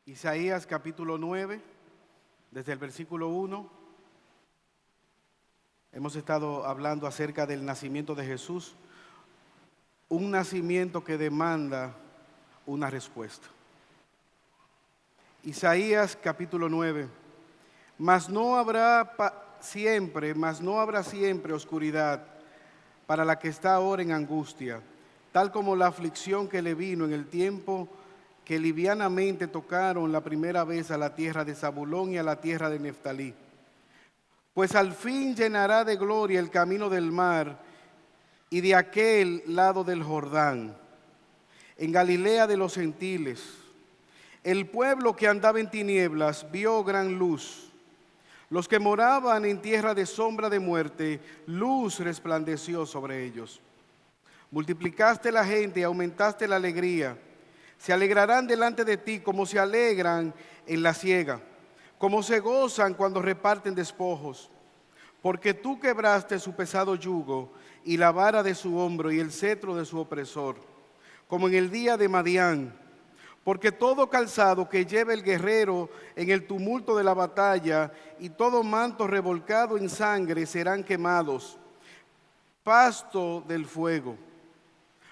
Isaías capítulo 9, desde el versículo 1. Hemos estado hablando acerca del nacimiento de Jesús, un nacimiento que demanda una respuesta. Isaías capítulo 9. Mas no habrá siempre oscuridad para la que está ahora en angustia, tal como la aflicción que le vino en el tiempo que livianamente tocaron la primera vez a la tierra de Zabulón y a la tierra de Neftalí. Pues al fin llenará de gloria el camino del mar y de aquel lado del Jordán, en Galilea de los gentiles. El pueblo que andaba en tinieblas vio gran luz. Los que moraban en tierra de sombra de muerte, luz resplandeció sobre ellos. Multiplicaste la gente y aumentaste la alegría. Se alegrarán delante de ti como se alegran en la siega, como se gozan cuando reparten despojos. Porque tú quebraste su pesado yugo y la vara de su hombro y el cetro de su opresor, como en el día de Madián. Porque todo calzado que lleve el guerrero en el tumulto de la batalla y todo manto revolcado en sangre serán quemados, pasto del fuego.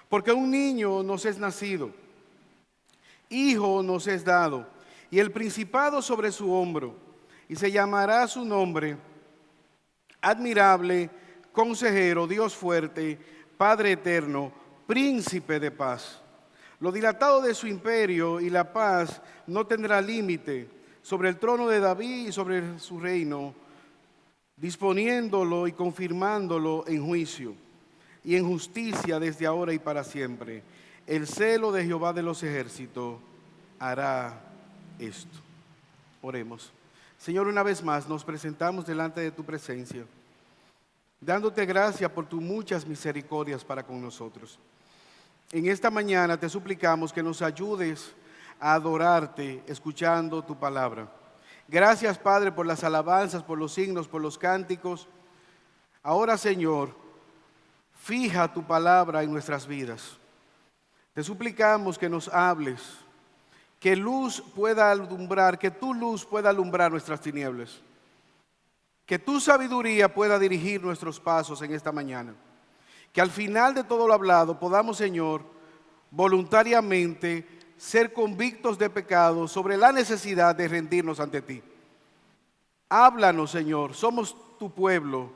Porque un niño nos es nacido, hijo nos es dado, y el principado sobre su hombro, y se llamará su nombre Admirable, Consejero, Dios fuerte, Padre eterno, Príncipe de paz. Lo dilatado de su imperio y la paz no tendrá límite sobre el trono de David y sobre su reino, disponiéndolo y confirmándolo en juicio y en justicia desde ahora y para siempre. El celo de Jehová de los ejércitos hará esto. Oremos. Señor, una vez más nos presentamos delante de tu presencia, dándote gracias por tus muchas misericordias para con nosotros. En esta mañana te suplicamos que nos ayudes a adorarte escuchando tu palabra. Gracias, Padre, por las alabanzas, por los signos, por los cánticos. Ahora, Señor, fija tu palabra en nuestras vidas. Te suplicamos que nos hables, que luz pueda alumbrar, que tu luz pueda alumbrar nuestras tinieblas, que tu sabiduría pueda dirigir nuestros pasos en esta mañana. Que al final de todo lo hablado podamos, Señor, voluntariamente ser convictos de pecado sobre la necesidad de rendirnos ante ti. Háblanos, Señor, somos tu pueblo,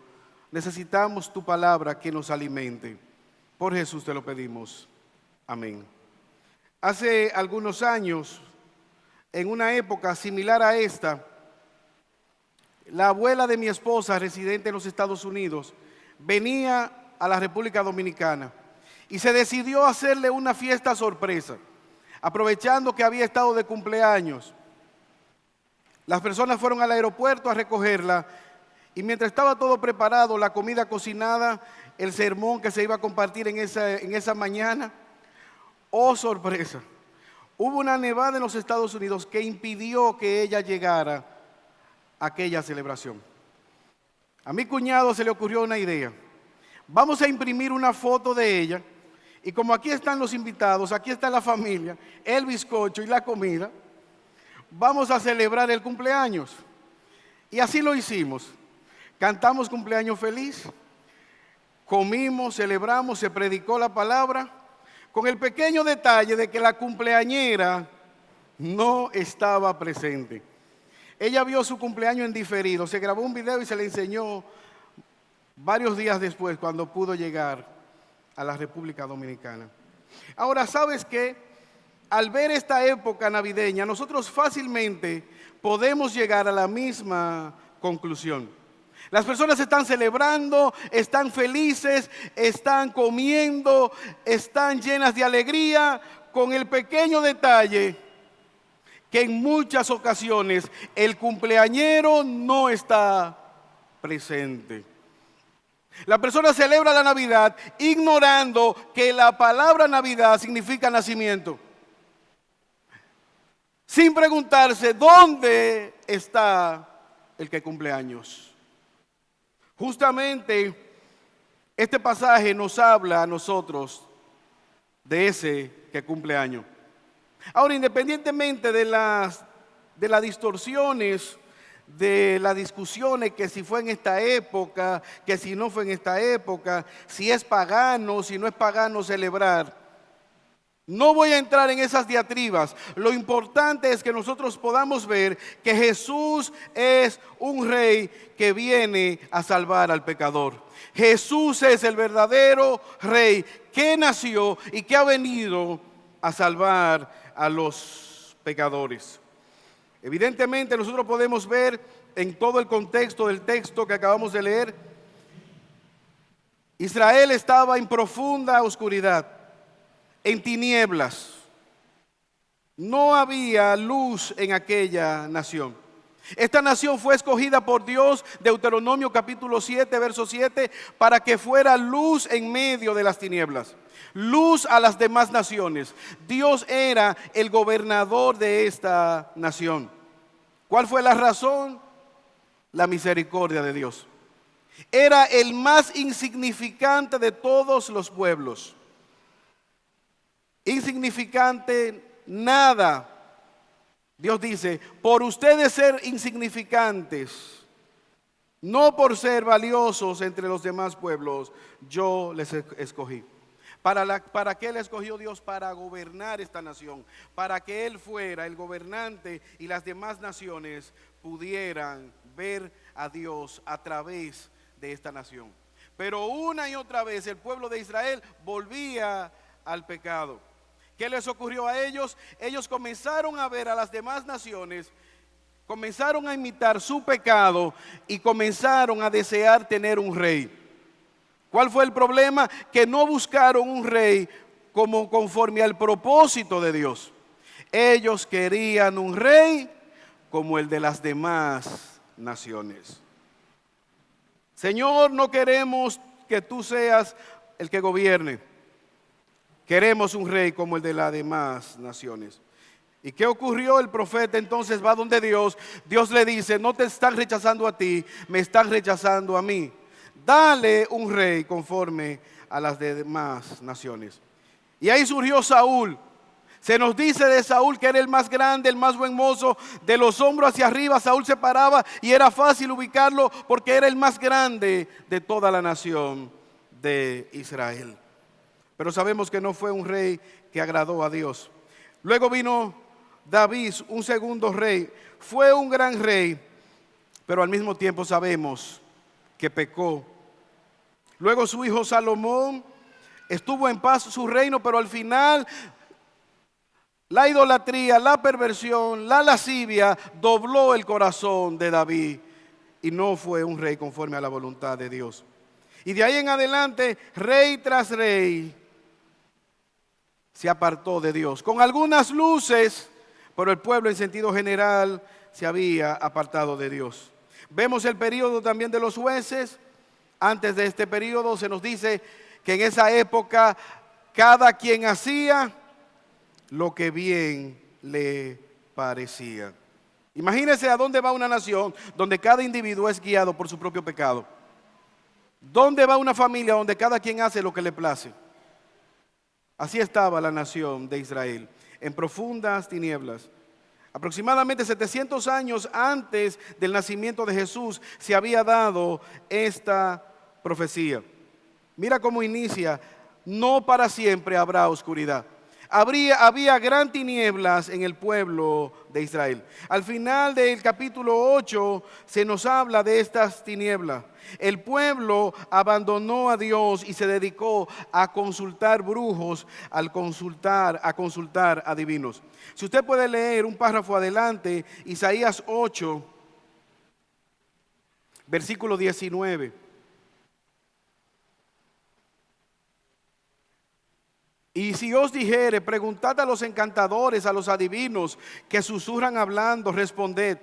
necesitamos tu palabra que nos alimente. Por Jesús te lo pedimos. Amén. Hace algunos años, en una época similar a esta, la abuela de mi esposa, residente en los Estados Unidos, venía a la República Dominicana y se decidió hacerle una fiesta sorpresa, aprovechando que había estado de cumpleaños. Las personas fueron al aeropuerto a recogerla y mientras estaba todo preparado, la comida cocinada, el sermón que se iba a compartir en esa mañana, ¡oh sorpresa! Hubo una nevada en los Estados Unidos que impidió que ella llegara a aquella celebración. A mi cuñado se le ocurrió una idea. Vamos a imprimir una foto de ella y como aquí están los invitados, aquí está la familia, el bizcocho y la comida, vamos a celebrar el cumpleaños. Y así lo hicimos. Cantamos cumpleaños feliz, comimos, celebramos, se predicó la palabra, con el pequeño detalle de que la cumpleañera no estaba presente. Ella vio su cumpleaños en diferido, se grabó un video y se le enseñó varios días después, cuando pudo llegar a la República Dominicana. Ahora, ¿sabes qué? Al ver esta época navideña, nosotros fácilmente podemos llegar a la misma conclusión. Las personas están celebrando, están felices, están comiendo, están llenas de alegría, con el pequeño detalle que en muchas ocasiones el cumpleañero no está presente. La persona celebra la Navidad ignorando que la palabra Navidad significa nacimiento, sin preguntarse dónde está el que cumple años. Justamente este pasaje nos habla a nosotros de ese que cumple años. Ahora, independientemente de las de las distorsiones, de las discusiones, que si fue en esta época, que si no fue en esta época, si es pagano, si no es pagano celebrar. No voy a entrar en esas diatribas. Lo importante es que nosotros podamos ver que Jesús es un rey que viene a salvar al pecador. Jesús es el verdadero rey que nació y que ha venido a salvar a los pecadores. Evidentemente nosotros podemos ver en todo el contexto del texto que acabamos de leer, Israel estaba en profunda oscuridad, en tinieblas. No había luz en aquella nación. Esta nación fue escogida por Dios, Deuteronomio capítulo 7, verso 7, para que fuera luz en medio de las tinieblas, luz a las demás naciones. Dios era el gobernador de esta nación. ¿Cuál fue la razón? La misericordia de Dios. Era el más insignificante de todos los pueblos. Insignificante, nada. Dios dice, por ustedes ser insignificantes, no por ser valiosos entre los demás pueblos, yo les escogí. ¿Para qué le escogió Dios? Para gobernar esta nación, para que Él fuera el gobernante y las demás naciones pudieran ver a Dios a través de esta nación. Pero una y otra vez el pueblo de Israel volvía al pecado. ¿Qué les ocurrió a ellos? Ellos comenzaron a ver a las demás naciones, comenzaron a imitar su pecado y comenzaron a desear tener un rey. ¿Cuál fue el problema? Que no buscaron un rey como conforme al propósito de Dios. Ellos querían un rey como el de las demás naciones. Señor, no queremos que tú seas el que gobierne. Queremos un rey como el de las demás naciones. ¿Y qué ocurrió? El profeta entonces va donde Dios. Dios le dice, no te están rechazando a ti, me están rechazando a mí. Dale un rey conforme a las demás naciones. Y ahí surgió Saúl. Se nos dice de Saúl que era el más grande, el más buen mozo. De los hombros hacia arriba Saúl se paraba y era fácil ubicarlo porque era el más grande de toda la nación de Israel. Pero sabemos que no fue un rey que agradó a Dios. Luego vino David, un segundo rey. Fue un gran rey, pero al mismo tiempo sabemos que pecó. Luego su hijo Salomón estuvo en paz su reino, pero al final la idolatría, la perversión, la lascivia dobló el corazón de David y no fue un rey conforme a la voluntad de Dios. Y de ahí en adelante, rey tras rey se apartó de Dios, con algunas luces, pero el pueblo en sentido general se había apartado de Dios. Vemos el periodo también de los jueces. Antes de este periodo se nos dice que en esa época cada quien hacía lo que bien le parecía. Imagínense a dónde va una nación donde cada individuo es guiado por su propio pecado. ¿Dónde va una familia donde cada quien hace lo que le place? Así estaba la nación de Israel, en profundas tinieblas. Aproximadamente 700 años antes del nacimiento de Jesús se había dado esta profecía. Mira cómo inicia: no para siempre habrá oscuridad. Había gran tinieblas en el pueblo de Israel. Al final del capítulo 8 se nos habla de estas tinieblas. El pueblo abandonó a Dios y se dedicó a consultar brujos, a consultar adivinos. Si usted puede leer un párrafo adelante, Isaías 8, versículo 19. Y si os dijere, preguntad a los encantadores, a los adivinos que susurran hablando, responded.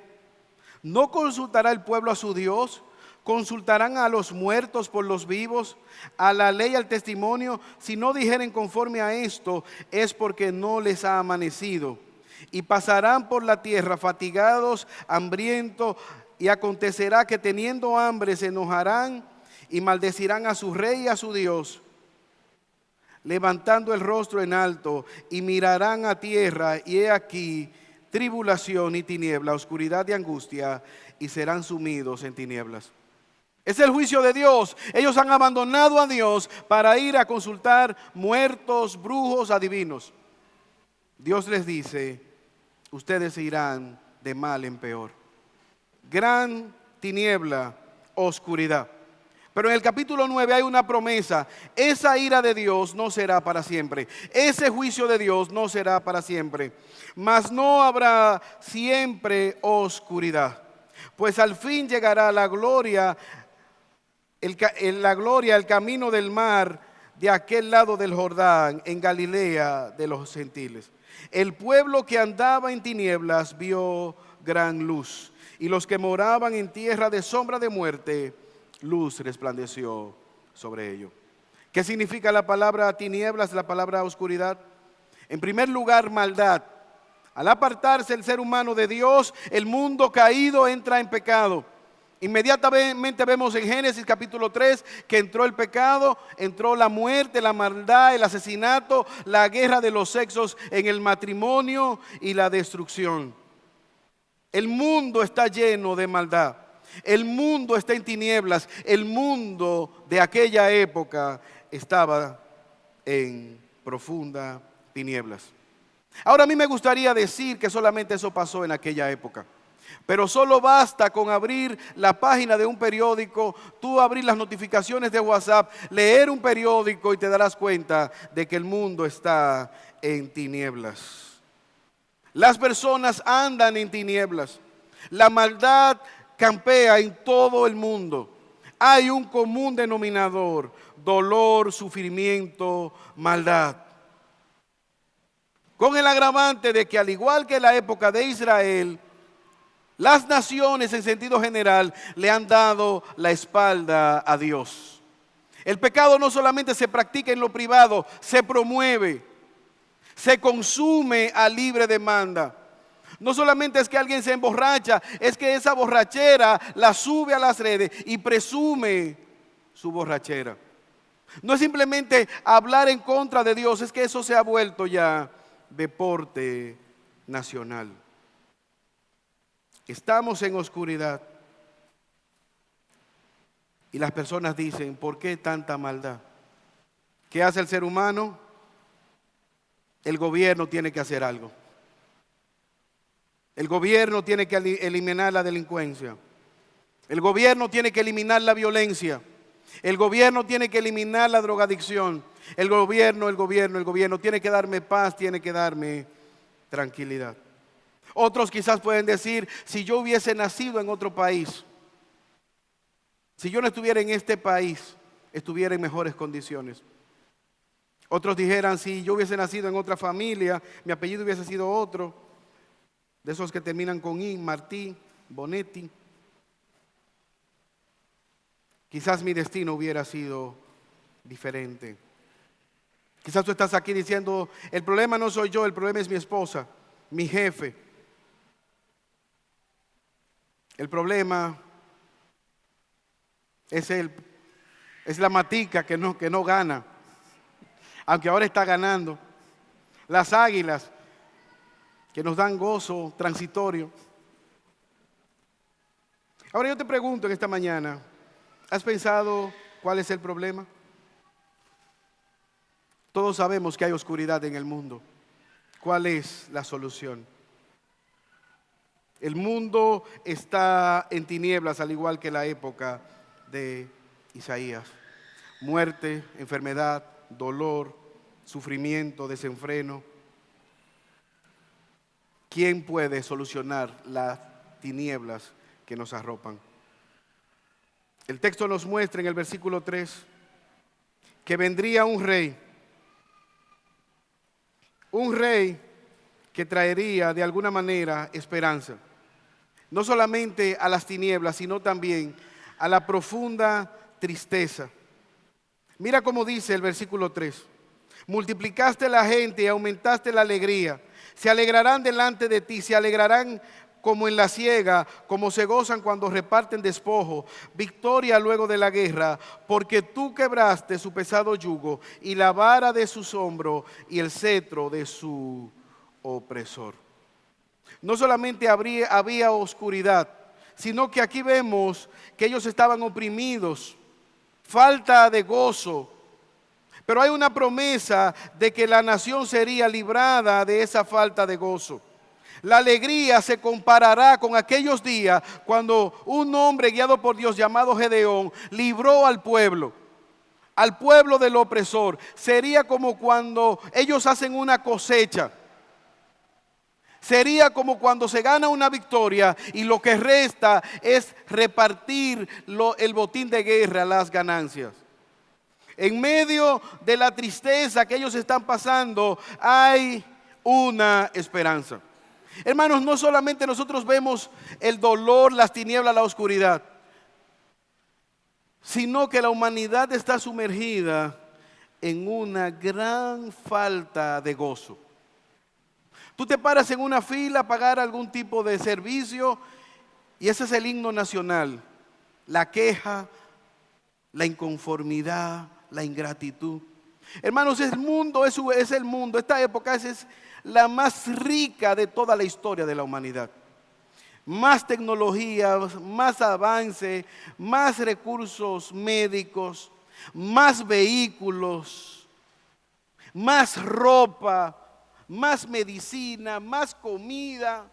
¿No consultará el pueblo a su Dios? ¿Consultarán a los muertos por los vivos? ¿A la ley, al testimonio? Si no dijeren conforme a esto, es porque no les ha amanecido. Y pasarán por la tierra fatigados, hambrientos, y acontecerá que teniendo hambre se enojarán y maldecirán a su rey y a su Dios, levantando el rostro en alto, y mirarán a tierra, y he aquí tribulación y tiniebla, oscuridad y angustia, y serán sumidos en tinieblas. Es el juicio de Dios. Ellos han abandonado a Dios para ir a consultar muertos, brujos, adivinos. Dios les dice, ustedes irán de mal en peor. Gran tiniebla, oscuridad. Pero en el capítulo 9 hay una promesa. Esa ira de Dios no será para siempre. Ese juicio de Dios no será para siempre. Mas no habrá siempre oscuridad. Pues al fin llegará la gloria, el camino del mar de aquel lado del Jordán, en Galilea de los gentiles. El pueblo que andaba en tinieblas vio gran luz, y los que moraban en tierra de sombra de muerte, luz resplandeció sobre ellos. ¿Qué significa la palabra tinieblas, la palabra oscuridad? En primer lugar, maldad. Al apartarse el ser humano de Dios, el mundo caído entra en pecado. Inmediatamente vemos en Génesis capítulo 3 que entró el pecado, entró la muerte, la maldad, el asesinato, la guerra de los sexos en el matrimonio y la destrucción. El mundo está lleno de maldad. El mundo está en tinieblas. El mundo de aquella época estaba en profunda tinieblas. Ahora a mí me gustaría decir que solamente eso pasó en aquella época. Pero solo basta con abrir la página de un periódico, tú abrir las notificaciones de WhatsApp, leer un periódico y te darás cuenta de que el mundo está en tinieblas. Las personas andan en tinieblas. La maldad campea en todo el mundo. Hay un común denominador: dolor, sufrimiento, maldad. Con el agravante de que, al igual que en la época de Israel, las naciones en sentido general le han dado la espalda a Dios. El pecado no solamente se practica en lo privado, se promueve, se consume a libre demanda. No solamente es que alguien se emborracha, es que esa borrachera la sube a las redes y presume su borrachera. No es simplemente hablar en contra de Dios, es que eso se ha vuelto ya deporte nacional. Estamos en oscuridad y las personas dicen, ¿por qué tanta maldad? ¿Qué hace el ser humano? El gobierno tiene que hacer algo. El gobierno tiene que eliminar la delincuencia. El gobierno tiene que eliminar la violencia. El gobierno tiene que eliminar la drogadicción. El gobierno tiene que darme paz, tiene que darme tranquilidad. Otros quizás pueden decir, si yo hubiese nacido en otro país, si yo no estuviera en este país, estuviera en mejores condiciones. Otros dijeran, si yo hubiese nacido en otra familia, mi apellido hubiese sido otro, de esos que terminan con I, Martí, Bonetti. Quizás mi destino hubiera sido diferente. Quizás tú estás aquí diciendo, el problema no soy yo, el problema es mi esposa, mi jefe. El problema es la matica que no gana, aunque ahora está ganando. Las águilas que nos dan gozo transitorio. Ahora yo te pregunto en esta mañana, ¿has pensado cuál es el problema? Todos sabemos que hay oscuridad en el mundo. ¿Cuál es la solución? El mundo está en tinieblas, al igual que la época de Isaías. Muerte, enfermedad, dolor, sufrimiento, desenfreno. ¿Quién puede solucionar las tinieblas que nos arropan? El texto nos muestra en el versículo 3 que vendría un rey que traería de alguna manera esperanza. No solamente a las tinieblas, sino también a la profunda tristeza. Mira cómo dice el versículo 3. Multiplicaste la gente y aumentaste la alegría. Se alegrarán delante de ti, se alegrarán como en la siega, como se gozan cuando reparten despojo, victoria luego de la guerra, porque tú quebraste su pesado yugo y la vara de sus hombros y el cetro de su opresor. No solamente había oscuridad, sino que aquí vemos que ellos estaban oprimidos, falta de gozo. Pero hay una promesa de que la nación sería librada de esa falta de gozo. La alegría se comparará con aquellos días cuando un hombre guiado por Dios llamado Gedeón libró al pueblo del opresor. Sería como cuando ellos hacen una cosecha. Sería como cuando se gana una victoria y lo que resta es repartir el botín de guerra, las ganancias. En medio de la tristeza que ellos están pasando, hay una esperanza. Hermanos, no solamente nosotros vemos el dolor, las tinieblas, la oscuridad, sino que la humanidad está sumergida en una gran falta de gozo. Tú te paras en una fila a pagar algún tipo de servicio y ese es el himno nacional. La queja, la inconformidad, la ingratitud. Hermanos, el mundo es el mundo. Esta época es la más rica de toda la historia de la humanidad. Más tecnología, más avance, más recursos médicos, más vehículos, más ropa, más medicina, más comida,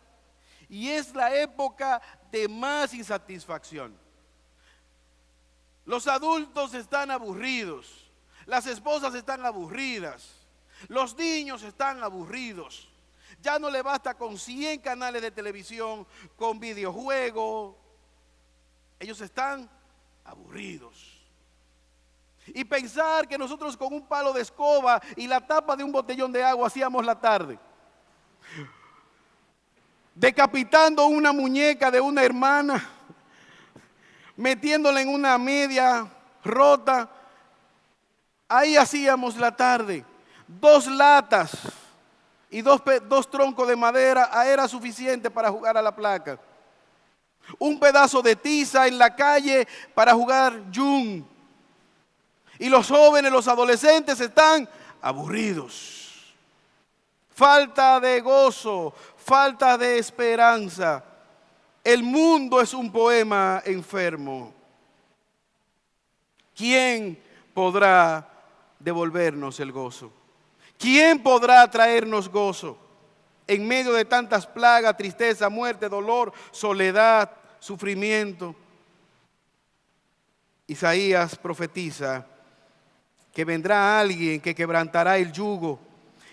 y es la época de más insatisfacción. Los adultos están aburridos, las esposas están aburridas, los niños están aburridos. Ya no le basta con 100 canales de televisión, con videojuegos. Ellos están aburridos. Y pensar que nosotros con un palo de escoba y la tapa de un botellón de agua hacíamos la tarde, decapitando una muñeca de una hermana, metiéndola en una media rota, ahí hacíamos la tarde. 2 latas y dos troncos de madera era suficiente para jugar a la placa. Un pedazo de tiza en la calle para jugar yun. Y los jóvenes, los adolescentes están aburridos. Falta de gozo, falta de esperanza. El mundo es un poema enfermo. ¿Quién podrá devolvernos el gozo? ¿Quién podrá traernos gozo en medio de tantas plagas, tristeza, muerte, dolor, soledad, sufrimiento? Isaías profetiza que vendrá alguien que quebrantará el yugo,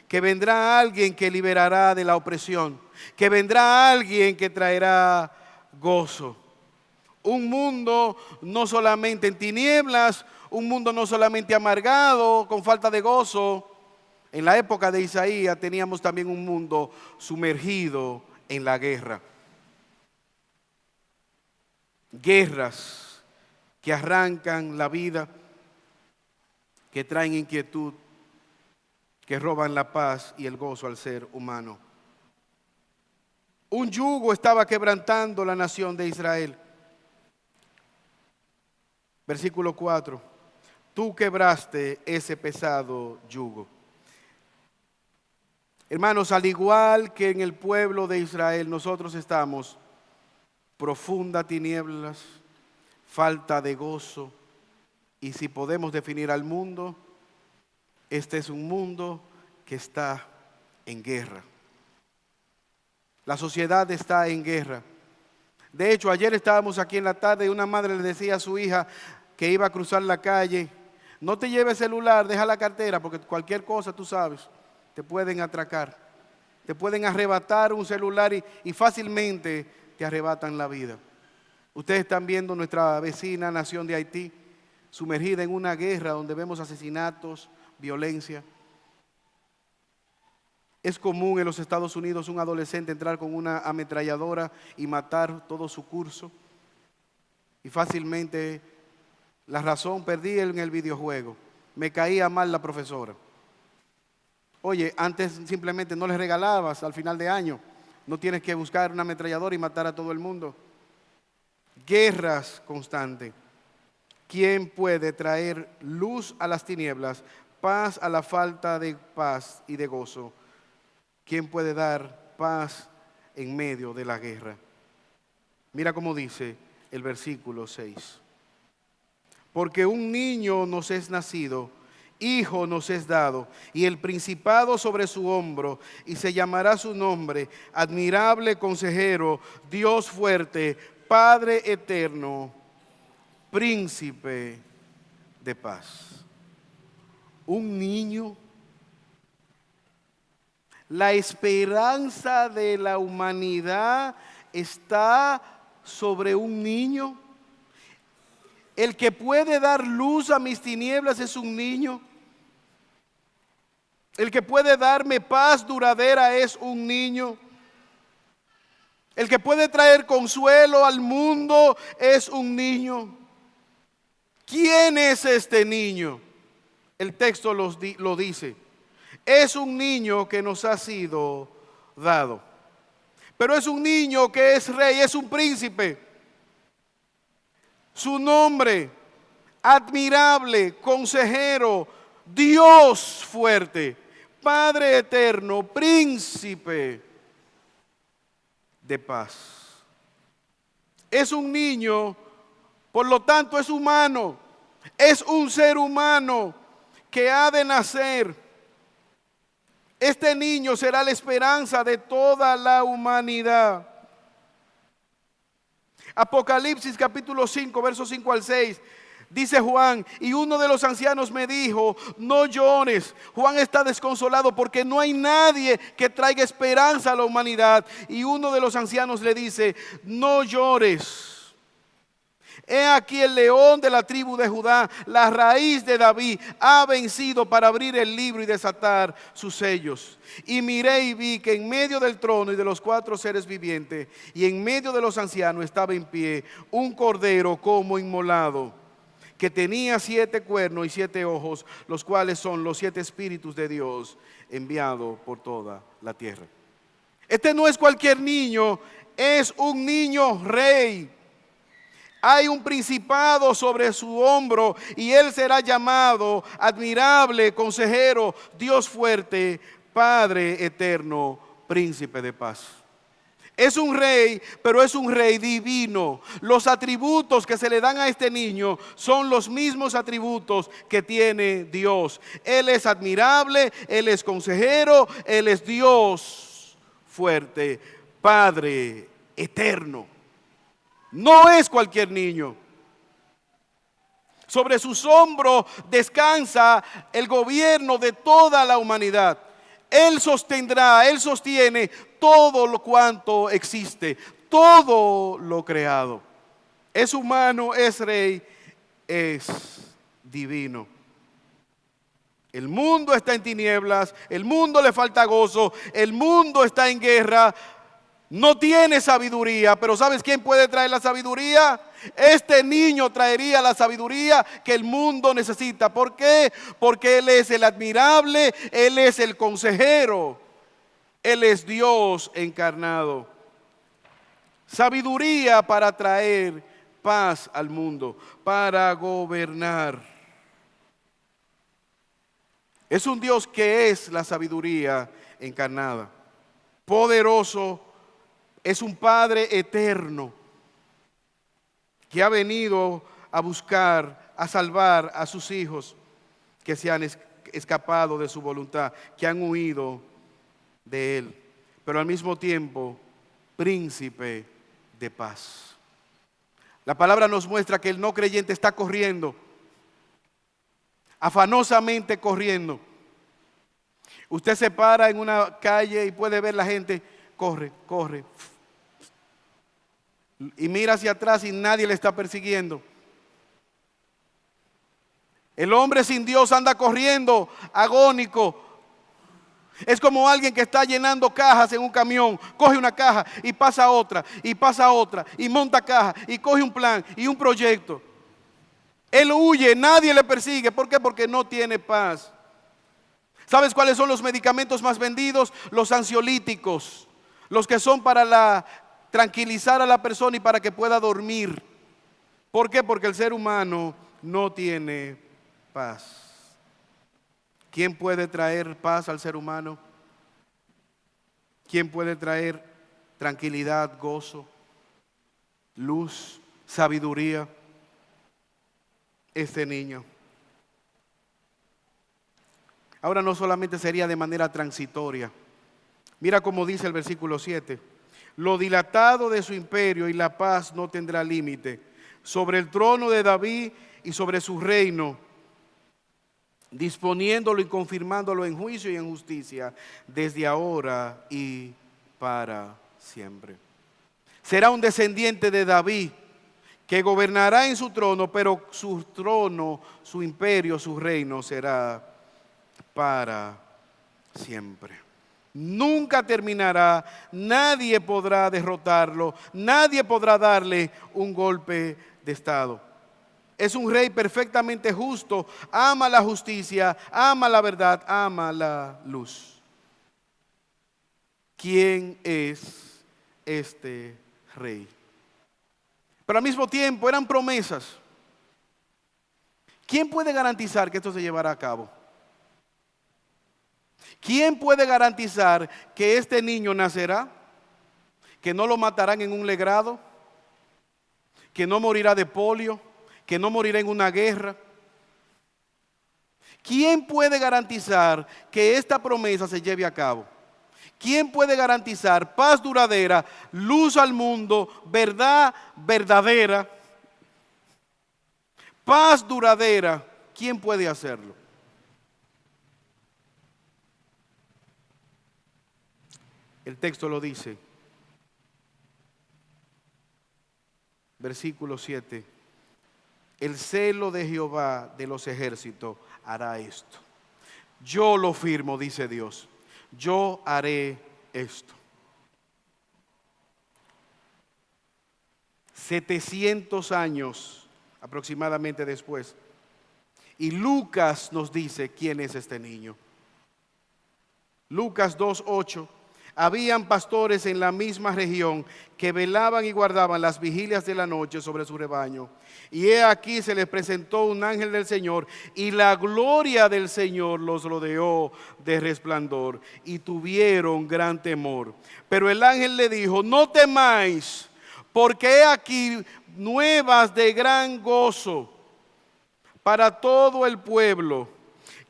que vendrá alguien que liberará de la opresión, que vendrá alguien que traerá gozo. Un mundo no solamente en tinieblas, un mundo no solamente amargado, con falta de gozo. En la época de Isaías teníamos también un mundo sumergido en la guerra. Guerras que arrancan la vida, que traen inquietud, que roban la paz y el gozo al ser humano. Un yugo estaba quebrantando la nación de Israel. Versículo 4. Tú quebraste ese pesado yugo. Hermanos, al igual que en el pueblo de Israel, nosotros estamos profunda tinieblas, falta de gozo. Y si podemos definir al mundo, este es un mundo que está en guerra. La sociedad está en guerra. De hecho, ayer estábamos aquí en la tarde y una madre le decía a su hija que iba a cruzar la calle: no te lleves celular, deja la cartera, porque cualquier cosa, tú sabes, te pueden atracar. Te pueden arrebatar un celular y fácilmente te arrebatan la vida. Ustedes están viendo nuestra vecina nación de Haití, sumergida en una guerra donde vemos asesinatos, violencia. Es común en los Estados Unidos un adolescente entrar con una ametralladora y matar todo su curso. Y fácilmente la razón perdí en el videojuego. Me caía mal la profesora. Oye, antes simplemente no les regalabas al final de año. No tienes que buscar una ametralladora y matar a todo el mundo. Guerras constantes. ¿Quién puede traer luz a las tinieblas, paz a la falta de paz y de gozo? ¿Quién puede dar paz en medio de la guerra. Mira cómo dice el versículo 6. Porque un niño nos es nacido, hijo nos es dado, y el principado sobre su hombro, y se llamará su nombre, admirable consejero, Dios fuerte, Padre eterno, príncipe de paz. Un niño, la esperanza de la humanidad está sobre un niño. El que puede dar luz a mis tinieblas es un niño. El que puede darme paz duradera es un niño. El que puede traer consuelo al mundo es un niño. ¿Quién es este niño? El texto lo dice. Es un niño que nos ha sido dado. Pero es un niño que es rey, es un príncipe. Su nombre, admirable, consejero, Dios fuerte, Padre eterno, príncipe de paz. Es un niño, por lo tanto es humano, es un ser humano que ha de nacer. Este niño será la esperanza de toda la humanidad. Apocalipsis capítulo 5, versos 5 al 6. Dice Juan, y uno de los ancianos me dijo, no llores. Juan está desconsolado porque no hay nadie que traiga esperanza a la humanidad. Y uno de los ancianos le dice, no llores. He aquí el león de la tribu de Judá, la raíz de David, ha vencido para abrir el libro y desatar sus sellos. Y miré y vi que en medio del trono y de los 4 seres vivientes y en medio de los ancianos estaba en pie un cordero como inmolado, que tenía 7 cuernos y 7 ojos, los cuales son los 7 espíritus de Dios enviados por toda la tierra. Este no es cualquier niño, es un niño rey. Hay un principado sobre su hombro y él será llamado admirable, consejero, Dios fuerte, Padre eterno, príncipe de paz. Es un rey, pero es un rey divino. Los atributos que se le dan a este niño son los mismos atributos que tiene Dios. Él es admirable, Él es consejero, Él es Dios fuerte, Padre eterno. No es cualquier niño. Sobre sus hombros descansa el gobierno de toda la humanidad. Él sostendrá, Él sostiene todo lo cuanto existe, todo lo creado. Es humano, es rey, es divino. El mundo está en tinieblas, el mundo le falta gozo, el mundo está en guerra. No tiene sabiduría, pero ¿sabes quién puede traer la sabiduría? Este niño traería la sabiduría que el mundo necesita. ¿Por qué? Porque Él es el admirable, Él es el consejero, Él es Dios encarnado. Sabiduría para traer paz al mundo, para gobernar. Es un Dios que es la sabiduría encarnada, poderoso. Es un Padre eterno que ha venido a buscar, a salvar a sus hijos que se han escapado de su voluntad, que han huido de Él. Pero al mismo tiempo, príncipe de paz. La palabra nos muestra que el no creyente está corriendo, afanosamente corriendo. Usted se para en una calle y puede ver la gente, corre, corre. Y mira hacia atrás y nadie le está persiguiendo. El hombre sin Dios anda corriendo, agónico. Es como alguien que está llenando cajas en un camión. Coge una caja y pasa otra, y monta caja, y coge un plan y un proyecto. Él huye, nadie le persigue. ¿Por qué? Porque no tiene paz. ¿Sabes cuáles son los medicamentos más vendidos? Los ansiolíticos. Los que son para tranquilizar a la persona y para que pueda dormir. ¿Por qué? Porque el ser humano no tiene paz. ¿Quién puede traer paz al ser humano? ¿Quién puede traer tranquilidad, gozo, luz, sabiduría. Este niño. Ahora no solamente sería de manera transitoria. Mira cómo dice el versículo 7. Lo dilatado de su imperio y la paz no tendrá límite sobre el trono de David y sobre su reino, disponiéndolo y confirmándolo en juicio y en justicia desde ahora y para siempre. Será un descendiente de David que gobernará en su trono, pero su trono, su imperio, su reino será para siempre. Nunca terminará, nadie podrá derrotarlo, nadie podrá darle un golpe de estado. Es un rey perfectamente justo, ama la justicia, ama la verdad, ama la luz. ¿Quién es este rey? Pero al mismo tiempo eran promesas. ¿Quién puede garantizar que esto se llevará a cabo? ¿Quién puede garantizar que este niño nacerá? ¿Que no lo matarán en un legrado? ¿Que no morirá de polio? ¿Que no morirá en una guerra? ¿Quién puede garantizar que esta promesa se lleve a cabo? ¿Quién puede garantizar paz duradera, luz al mundo, verdad verdadera? Paz duradera, ¿quién puede hacerlo? El texto lo dice, versículo 7. El celo de Jehová de los ejércitos hará esto. Yo lo firmo, dice Dios. Yo haré esto. 700 años aproximadamente después. Y Lucas nos dice quién es este niño. Lucas 2:8. Habían pastores en la misma región que velaban y guardaban las vigilias de la noche sobre su rebaño. Y he aquí se les presentó un ángel del Señor y la gloria del Señor los rodeó de resplandor y tuvieron gran temor. Pero el ángel le dijo, no temáis, porque he aquí nuevas de gran gozo para todo el pueblo,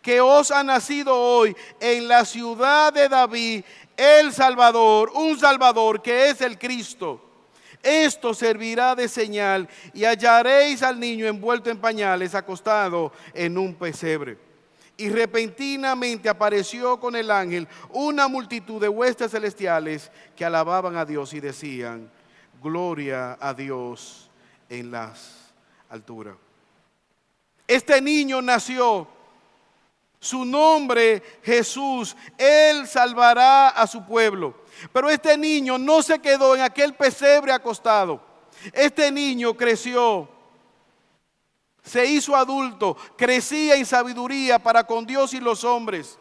que os ha nacido hoy en la ciudad de David el Salvador, un Salvador que es el Cristo. Esto servirá de señal y hallaréis al niño envuelto en pañales, acostado en un pesebre. Y repentinamente apareció con el ángel una multitud de huestes celestiales que alababan a Dios y decían, gloria a Dios en las alturas. Este niño nació. Su nombre, Jesús, Él salvará a su pueblo. Pero este niño no se quedó en aquel pesebre acostado. Este niño creció, se hizo adulto, crecía en sabiduría para con Dios y los hombres.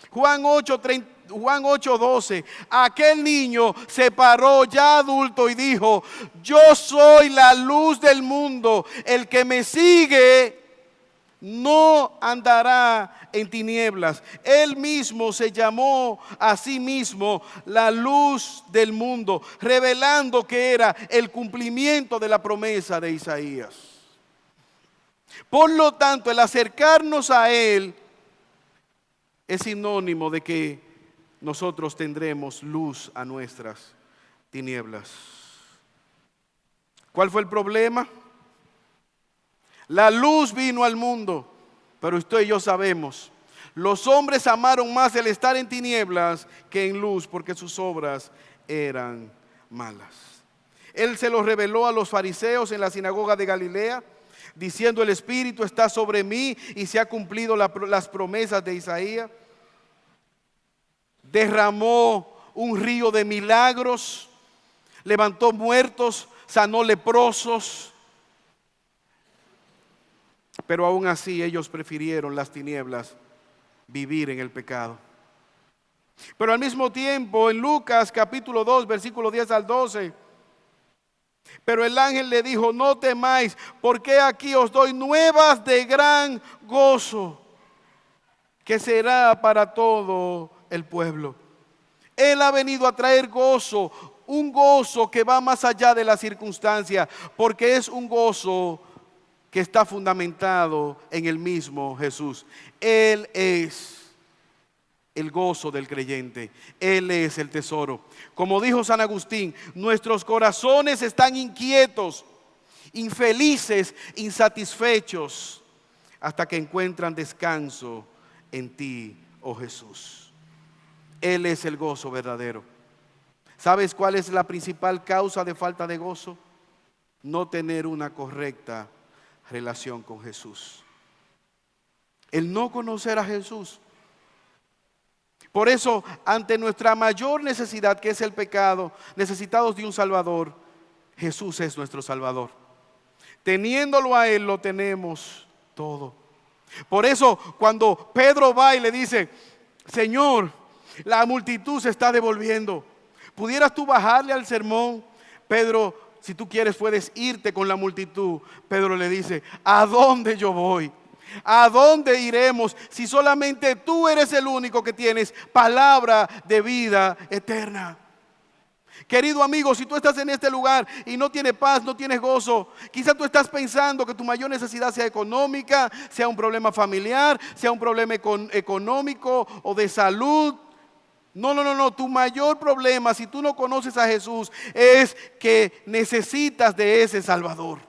Juan 8:12, aquel niño se paró ya adulto y dijo, yo soy la luz del mundo, el que me sigue no andará en tinieblas. Él mismo se llamó a sí mismo la luz del mundo, revelando que era el cumplimiento de la promesa de Isaías. Por lo tanto, el acercarnos a Él es sinónimo de que nosotros tendremos luz a nuestras tinieblas. ¿Cuál fue el problema? La luz vino al mundo, pero usted y yo sabemos, los hombres amaron más el estar en tinieblas que en luz, porque sus obras eran malas. Él se lo reveló a los fariseos en la sinagoga de Galilea, diciendo, el Espíritu está sobre mí y se ha cumplido las promesas de Isaías. Derramó un río de milagros, levantó muertos, sanó leprosos. Pero aún así ellos prefirieron las tinieblas, vivir en el pecado. Pero al mismo tiempo en Lucas capítulo 2 versículo 10 al 12, pero el ángel le dijo, no temáis, porque aquí os doy nuevas de gran gozo, que será para todo el pueblo. Él ha venido a traer gozo, un gozo que va más allá de la circunstancia, porque es un gozo que está fundamentado en el mismo Jesús. Él es el gozo del creyente. Él es el tesoro. Como dijo San Agustín, nuestros corazones están inquietos, infelices, insatisfechos, hasta que encuentran descanso en ti, oh Jesús. Él es el gozo verdadero. ¿Sabes cuál es la principal causa de falta de gozo? No tener una correcta relación con Jesús. El no conocer a Jesús. Por eso, ante nuestra mayor necesidad, que es el pecado, necesitados de un Salvador, Jesús es nuestro Salvador. Teniéndolo a Él, lo tenemos todo. Por eso, cuando Pedro va y le dice: Señor, la multitud se está devolviendo, ¿pudieras tú bajarle al sermón? Pedro, si tú quieres, puedes irte con la multitud. Pedro le dice: ¿a dónde yo voy? ¿A dónde iremos si solamente tú eres el único que tienes palabra de vida eterna? Querido amigo, si tú estás en este lugar y no tienes paz, no tienes gozo, quizás tú estás pensando que tu mayor necesidad sea económica, sea un problema familiar, sea un problema económico o de salud. No. Tu mayor problema, si tú no conoces a Jesús, es que necesitas de ese Salvador.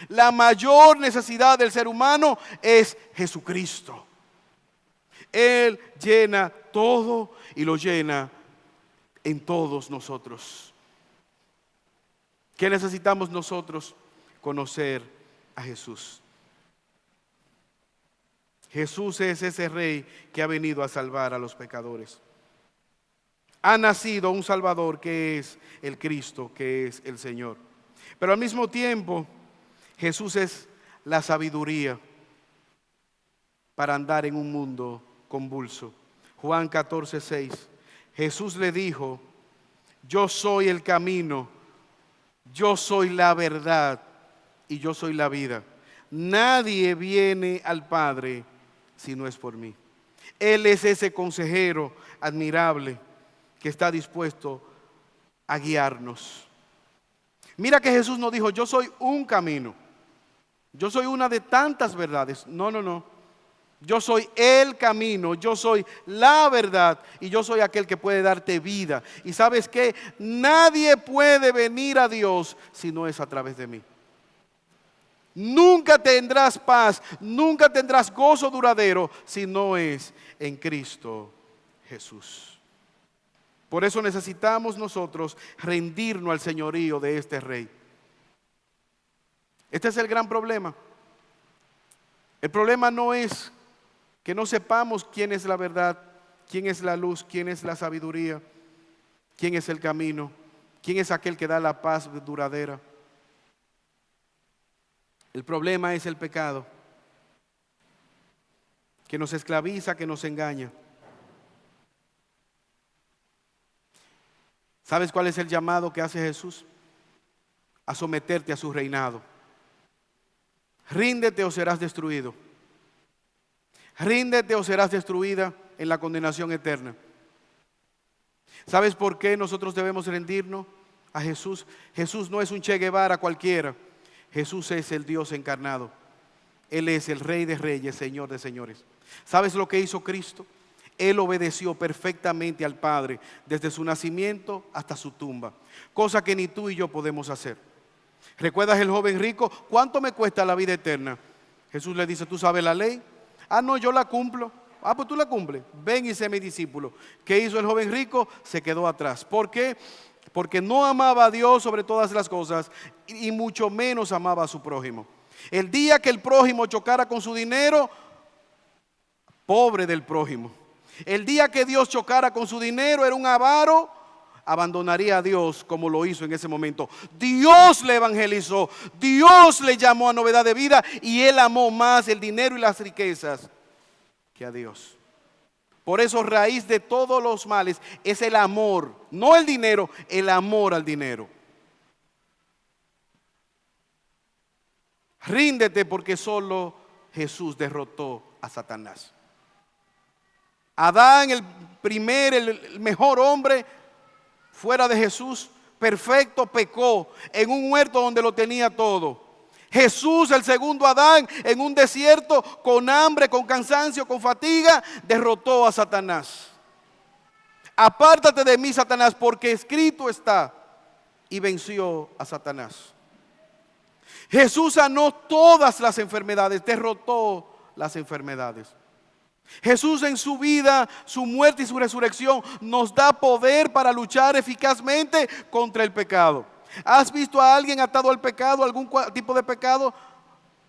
La mayor necesidad del ser humano es Jesucristo. Él llena todo y lo llena en todos nosotros. ¿Qué necesitamos nosotros? Conocer a Jesús. Jesús es ese Rey que ha venido a salvar a los pecadores. Ha nacido un Salvador que es el Cristo, que es el Señor. Pero al mismo tiempo, Jesús es la sabiduría para andar en un mundo convulso. Juan 14:6. Jesús le dijo: yo soy el camino, yo soy la verdad y yo soy la vida. Nadie viene al Padre si no es por mí. Él es ese consejero admirable que está dispuesto a guiarnos. Mira que Jesús no dijo: yo soy un camino, yo soy una de tantas verdades. No. Yo soy el camino, yo soy la verdad y yo soy aquel que puede darte vida. Y ¿sabes qué? Nadie puede venir a Dios si no es a través de mí. Nunca tendrás paz, nunca tendrás gozo duradero si no es en Cristo Jesús. Por eso necesitamos nosotros rendirnos al señorío de este Rey. Este es el gran problema. El problema no es que no sepamos quién es la verdad, quién es la luz, quién es la sabiduría, quién es el camino, quién es aquel que da la paz duradera. El problema es el pecado, que nos esclaviza, que nos engaña. ¿Sabes cuál es el llamado que hace Jesús? A someterte a su reinado. Ríndete o serás destruido. Ríndete o serás destruida en la condenación eterna. ¿Sabes por qué nosotros debemos rendirnos a Jesús? Jesús no es un Che Guevara cualquiera. Jesús es el Dios encarnado. Él es el Rey de Reyes, Señor de Señores. ¿Sabes lo que hizo Cristo? Él obedeció perfectamente al Padre desde su nacimiento hasta su tumba, cosa que ni tú y yo podemos hacer. ¿Recuerdas el joven rico? ¿Cuánto me cuesta la vida eterna? Jesús le dice: ¿tú sabes la ley? Ah, no, yo la cumplo. Ah, pues tú la cumples. Ven y sé mi discípulo. ¿Qué hizo el joven rico? Se quedó atrás. ¿Por qué? Porque no amaba a Dios sobre todas las cosas y mucho menos amaba a su prójimo. El día que el prójimo chocara con su dinero, pobre del prójimo. El día que Dios chocara con su dinero, era un avaro, abandonaría a Dios como lo hizo en ese momento. Dios le evangelizó, Dios le llamó a novedad de vida y él amó más el dinero y las riquezas que a Dios. Por eso, raíz de todos los males es el amor, no el dinero, el amor al dinero. Ríndete, porque solo Jesús derrotó a Satanás. Adán, el mejor hombre, fuera de Jesús, perfecto, pecó en un huerto donde lo tenía todo. Jesús, el segundo Adán, en un desierto, con hambre, con cansancio, con fatiga, derrotó a Satanás. Apártate de mí, Satanás, porque escrito está, y venció a Satanás. Jesús sanó todas las enfermedades, derrotó las enfermedades. Jesús en su vida, su muerte y su resurrección nos da poder para luchar eficazmente contra el pecado. ¿Has visto a alguien atado al pecado, algún tipo de pecado?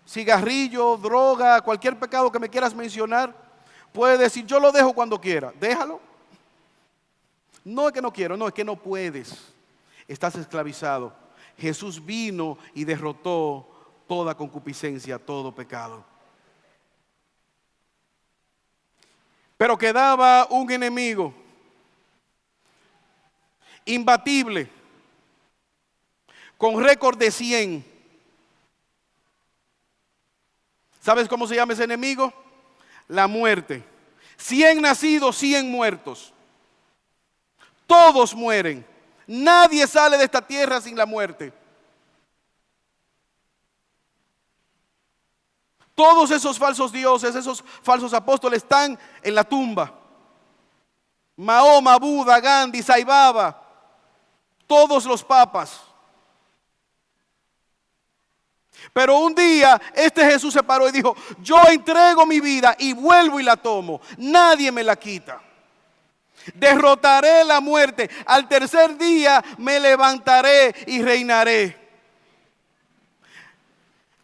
Cigarrillo, droga, cualquier pecado que me quieras mencionar. Puede decir, yo lo dejo cuando quiera. Déjalo. No es que no quiero, no, es que no puedes. Estás esclavizado. Jesús vino y derrotó toda concupiscencia, todo pecado. Pero quedaba un enemigo imbatible, con récord de 100. ¿Sabes cómo se llama ese enemigo? La muerte. 100 nacidos, 100 muertos. Todos mueren. Nadie sale de esta tierra sin la muerte. Todos esos falsos dioses, esos falsos apóstoles están en la tumba. Mahoma, Buda, Gandhi, Sai Baba, todos los papas. Pero un día este Jesús se paró y dijo, yo entrego mi vida y vuelvo y la tomo. Nadie me la quita. Derrotaré la muerte. Al tercer día me levantaré y reinaré.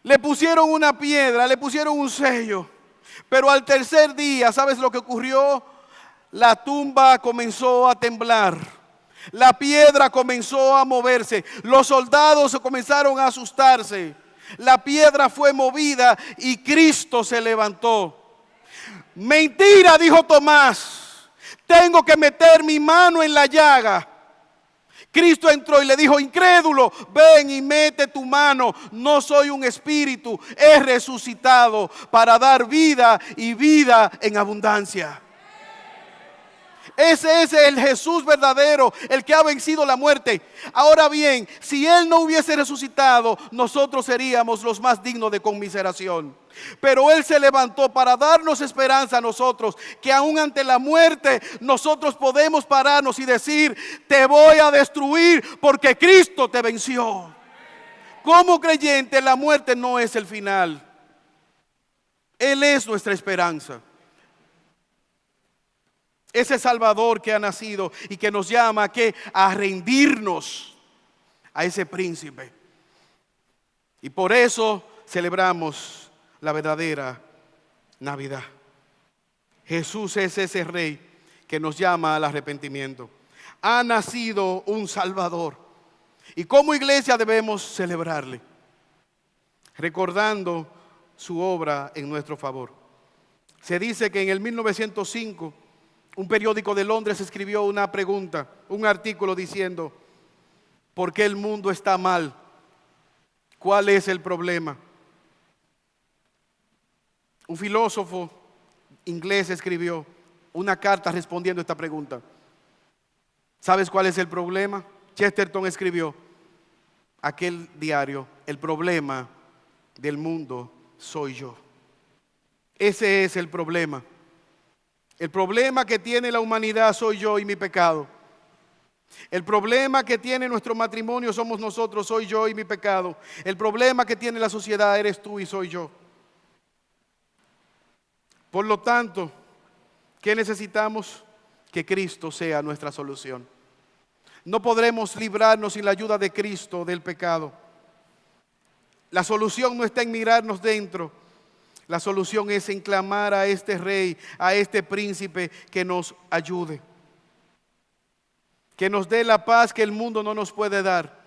Le pusieron una piedra, le pusieron un sello. Pero al tercer día, ¿sabes lo que ocurrió? La tumba comenzó a temblar. La piedra comenzó a moverse. Los soldados comenzaron a asustarse. La piedra fue movida y Cristo se levantó. Mentira, dijo Tomás. Tengo que meter mi mano en la llaga. Cristo entró y le dijo, incrédulo, ven y mete tu mano. No soy un espíritu, he resucitado para dar vida y vida en abundancia. Ese es el Jesús verdadero, el que ha vencido la muerte. Ahora bien, si Él no hubiese resucitado, nosotros seríamos los más dignos de conmiseración. Pero Él se levantó para darnos esperanza a nosotros, que aún ante la muerte nosotros podemos pararnos y decir, te voy a destruir porque Cristo te venció. Como creyente, la muerte no es el final. Él es nuestra esperanza. Ese Salvador que ha nacido y que nos llama a rendirnos a ese príncipe. Y por eso celebramos la verdadera Navidad. Jesús es ese Rey que nos llama al arrepentimiento. Ha nacido un Salvador. Y como iglesia debemos celebrarle, recordando su obra en nuestro favor. Se dice que en el 1905, un periódico de Londres escribió una pregunta, un artículo diciendo, ¿por qué el mundo está mal? ¿Cuál es el problema? Un filósofo inglés escribió una carta respondiendo a esta pregunta. ¿Sabes cuál es el problema? Chesterton escribió aquel diario, el problema del mundo soy yo. Ese es el problema. El problema que tiene la humanidad soy yo y mi pecado. El problema que tiene nuestro matrimonio somos nosotros, soy yo y mi pecado. El problema que tiene la sociedad eres tú y soy yo. Por lo tanto, ¿qué necesitamos? Que Cristo sea nuestra solución. No podremos librarnos sin la ayuda de Cristo del pecado. La solución no está en mirarnos dentro. La solución es en clamar a este Rey, a este príncipe que nos ayude. Que nos dé la paz que el mundo no nos puede dar.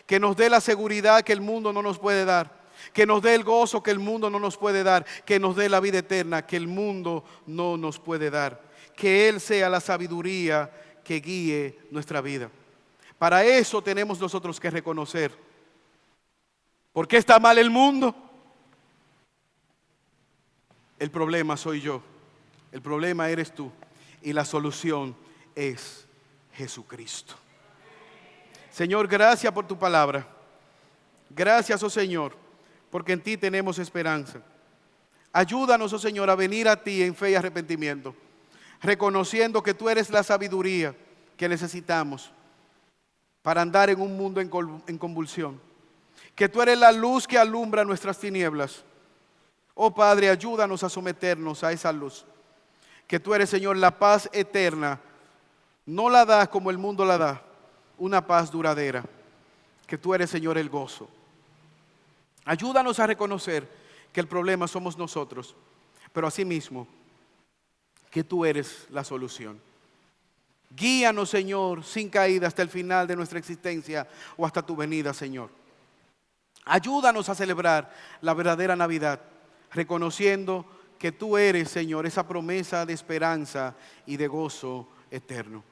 Que nos dé la seguridad que el mundo no nos puede dar. Que nos dé el gozo que el mundo no nos puede dar. Que nos dé la vida eterna que el mundo no nos puede dar. Que Él sea la sabiduría que guíe nuestra vida. Para eso tenemos nosotros que reconocer. ¿Por qué está mal el mundo? El problema soy yo, el problema eres tú y la solución es Jesucristo. Señor, gracias por tu palabra. Gracias, oh Señor, porque en ti tenemos esperanza. Ayúdanos, oh Señor, a venir a ti en fe y arrepentimiento, reconociendo que tú eres la sabiduría que necesitamos para andar en un mundo en convulsión, que tú eres la luz que alumbra nuestras tinieblas. Oh Padre, ayúdanos a someternos a esa luz, que tú eres, Señor, la paz eterna. No la das como el mundo la da, una paz duradera, que tú eres, Señor, el gozo. Ayúdanos a reconocer que el problema somos nosotros, pero asimismo que tú eres la solución. Guíanos, Señor, sin caída hasta el final de nuestra existencia o hasta tu venida, Señor. Ayúdanos a celebrar la verdadera Navidad, reconociendo que tú eres, Señor, esa promesa de esperanza y de gozo eterno.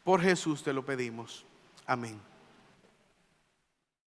Por Jesús te lo pedimos. Amén.